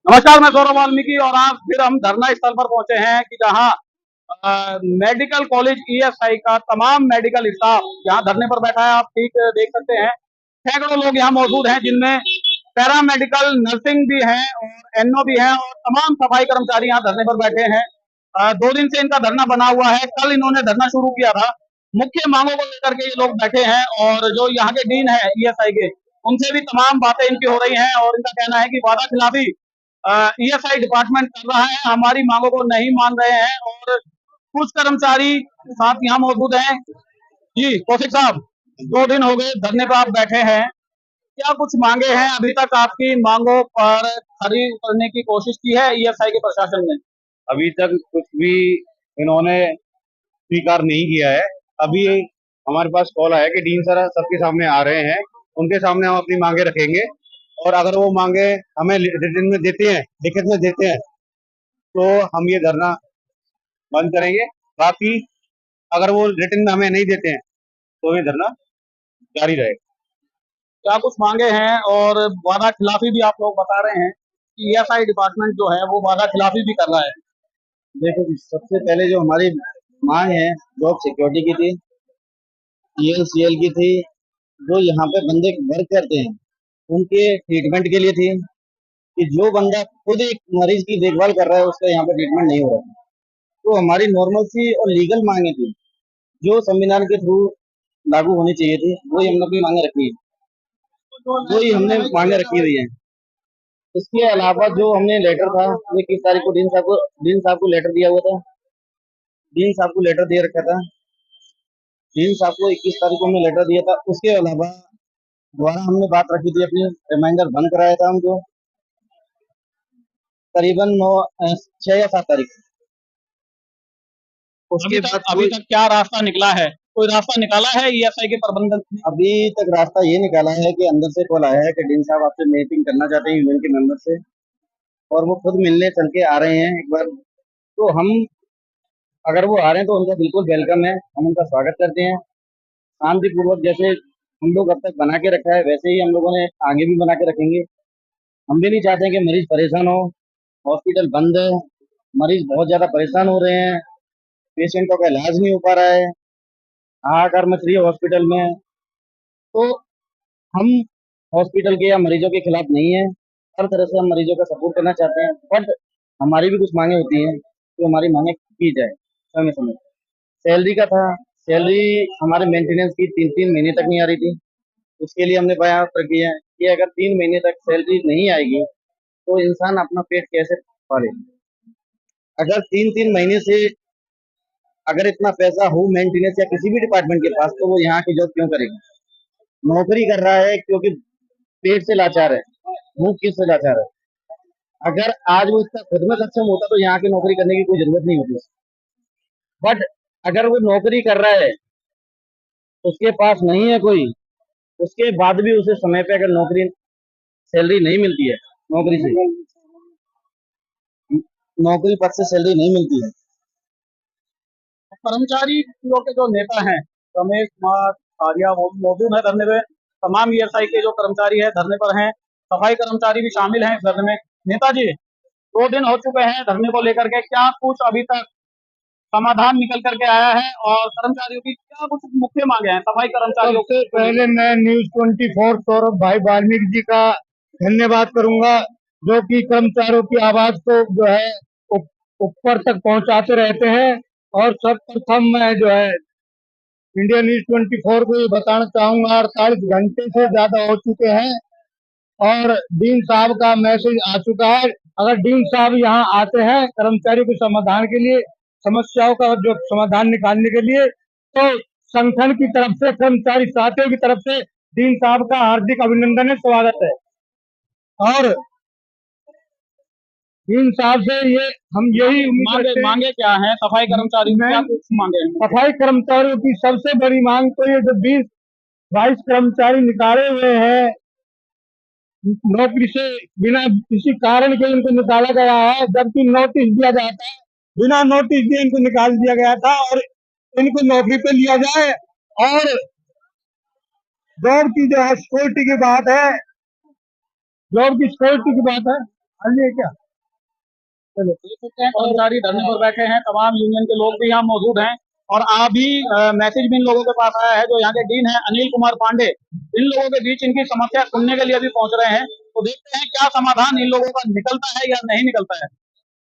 नमस्कार, मैं सौरभ वाल्मीकि और आज फिर हम धरना स्थल पर पहुंचे हैं कि जहां मेडिकल कॉलेज ईएसआई का तमाम मेडिकल स्टाफ यहाँ धरने पर बैठा है। आप ठीक देख सकते हैं, सैकड़ों लोग यहाँ मौजूद हैं, जिनमें पैरामेडिकल, नर्सिंग भी हैं और एनओ भी हैं और तमाम सफाई कर्मचारी यहाँ धरने पर बैठे हैं। 2 दिन से इनका धरना बना हुआ है। कल इन्होंने धरना शुरू किया था। मुख्य मांगों को लेकर के ये लोग बैठे हैं और जो यहाँ के डीन है ईएसआई के, उनसे भी तमाम बातें इनकी हो रही हैं और इनका कहना है कि वादा खिलाफी ईएसआई डिपार्टमेंट कर रहा है, हमारी मांगों को नहीं मान रहे हैं। और कुछ कर्मचारी साथ यहाँ मौजूद हैं। जी कौशिक साहब, 2 दिन हो गए धरने पर आप बैठे हैं, क्या कुछ मांगे हैं? अभी तक आपकी मांगों पर खरी उतरने की कोशिश की है ईएसआई के प्रशासन ने? अभी तक कुछ भी इन्होंने स्वीकार नहीं किया है। अभी हमारे पास कॉल आया कि डीन सर सबके सामने आ रहे हैं, उनके सामने हम अपनी मांगे रखेंगे और अगर वो मांगे हमें रिटन में देते हैं, लिखित में देते हैं, तो हम ये धरना बंद करेंगे। बाकी अगर वो रिटन में हमें नहीं देते हैं तो ये धरना जारी रहेगा। क्या कुछ मांगे हैं? और वादा खिलाफी भी आप लोग बता रहे हैं कि ईएसआई डिपार्टमेंट जो है वो वादा खिलाफी भी कर रहा है। देखो जी, सबसे पहले जो हमारी मांग है जॉब सिक्योरिटी की थी, ईएलसीएल की थी, जो यहाँ पे बंदे वर्क करते हैं उनके ट्रीटमेंट के लिए थी कि जो बंदा खुद एक मरीज की देखभाल कर रहा है उसका यहाँ पे ट्रीटमेंट नहीं हो रहा। तो हमारी नॉर्मल सी और लीगल मांगे थी जो संविधान के थ्रू लागू होनी चाहिए थी, वही हम लोग की मांगे रखी है, वही हमने मांगे रखी हुई है। इसके अलावा जो हमने लेटर था वो 21 तारीख को डीन साहब को लेटर दिया हुआ था। डीन साहब को लेटर दे रखा था। डीन साहब को 21 तारीख को हमने लेटर दिया था। उसके अलावा दोबारा हमने बात रखी थी, अपनी रिमाइंडर बंद कराया था हमको करीबन 6 या 7 तारीख। उसके बाद अभी तक क्या रास्ता निकला है? कोई रास्ता निकाला है ईएसआई के प्रबंधन ने? अभी तक रास्ता ये निकाला है कि अंदर से कॉल आया है कि डीन साहब आपसे मीटिंग करना चाहते हैं यूनियन के मेंबर से, और वो खुद मिलने चल के आ रहे हैं एक बार। तो हम अगर वो आ रहे हैं तो उनका बिल्कुल वेलकम है, हम उनका स्वागत करते हैं शांतिपूर्वक। जैसे हम लोग अब तक बना के रखा है वैसे ही हम लोगों ने आगे भी बना के रखेंगे। हम भी नहीं चाहते कि मरीज परेशान हो। हॉस्पिटल बंद है, मरीज बहुत ज्यादा परेशान हो रहे हैं, पेशेंटों का इलाज नहीं हो पा रहा है, हाहाकार मच रही है हॉस्पिटल में। तो हम हॉस्पिटल के या मरीजों के खिलाफ नहीं है, हर तरह से हम मरीजों का सपोर्ट करना चाहते हैं। बट हमारी भी कुछ मांगे होती हैं, तो हमारी मांगे की जाए समय समय। सैलरी का था, सैलरी हमारे मेंटेनेंस की 3-3 महीने तक नहीं आ रही थी। उसके लिए हमने बयान किया है कि अगर 3 महीने तक सैलरी नहीं आएगी तो इंसान अपना पेट कैसे पाले। अगर 3-3 महीने से अगर इतना पैसा हो मेंटेनेंस या किसी भी डिपार्टमेंट के पास, तो वो यहाँ की जॉब क्यों करेगा? नौकरी कर रहा है क्योंकि पेट से लाचार है, भूख किस से लाचार है। अगर आज वो इसका खुद में सक्षम होता तो यहाँ की नौकरी करने की कोई जरूरत नहीं होती। बट अगर वो नौकरी कर रहा है, उसके पास नहीं है कोई, उसके बाद भी उसे समय पे अगर नौकरी सैलरी नहीं मिलती है, नौकरी पद से सैलरी नहीं मिलती है। कर्मचारी लोग के जो नेता हैं, रमेश कुमार आर्या, वो मौजूद है धरने पे। तमाम ईएसआई के जो कर्मचारी है धरने पर हैं, सफाई कर्मचारी भी शामिल हैं इस धरने में। नेताजी, 2 दिन हो चुके हैं धरने को लेकर के, क्या कुछ अभी तक समाधान निकल करके आया है? और कर्मचारियों की क्या कुछ मुख्य मांगे हैं सफाई कर्मचारियों? सबसे पहले मैं न्यूज 24 सौरभ भाई वाल्मीकि जी का धन्यवाद करूंगा, जो कि कर्मचारियों की आवाज को जो है ऊपर तक पहुंचाते रहते हैं। और सर्वप्रथम मैं जो है इंडिया न्यूज 24 को ये बताना चाहूंगा, 48 घंटे से ज्यादा हो चुके हैं और डीन साहब का मैसेज आ चुका है। अगर डीन साहब यहाँ आते हैं कर्मचारियों के समाधान के लिए, समस्याओं का जो समाधान निकालने के लिए, तो संगठन की तरफ से, कर्मचारी साथियों की तरफ से डीन साहब का हार्दिक अभिनंदन है, स्वागत है। और डीन साहब से ये हम यही मांगे क्या है सफाई कर्मचारियों की? क्या कुछ मांगे हैं? सफाई कर्मचारियों की सबसे बड़ी मांग तो ये जो 20-22 कर्मचारी निकाले हुए हैं नौकरी से, बिना किसी कारण के इनको निकाला गया है, जबकि नोटिस दिया जाता है, बिना नोटिस दिए इनको निकाल दिया गया था। और इनको नौकरी पे लिया जाए। और जॉब की जो है सिक्योरिटी की बात है, जॉब की सिक्योरिटी की बात है, आइए क्या चलो देख सकते हैं कर्मचारी धरने पर बैठे हैं, तमाम यूनियन के लोग भी यहाँ मौजूद हैं और अभी मैसेज भी इन लोगों के पास आया है जो यहाँ के डीन है अनिल कुमार पांडे, इन लोगों के बीच इनकी समस्या सुनने के लिए अभी पहुंच रहे हैं। तो देखते हैं क्या समाधान इन लोगों का निकलता है या नहीं निकलता है।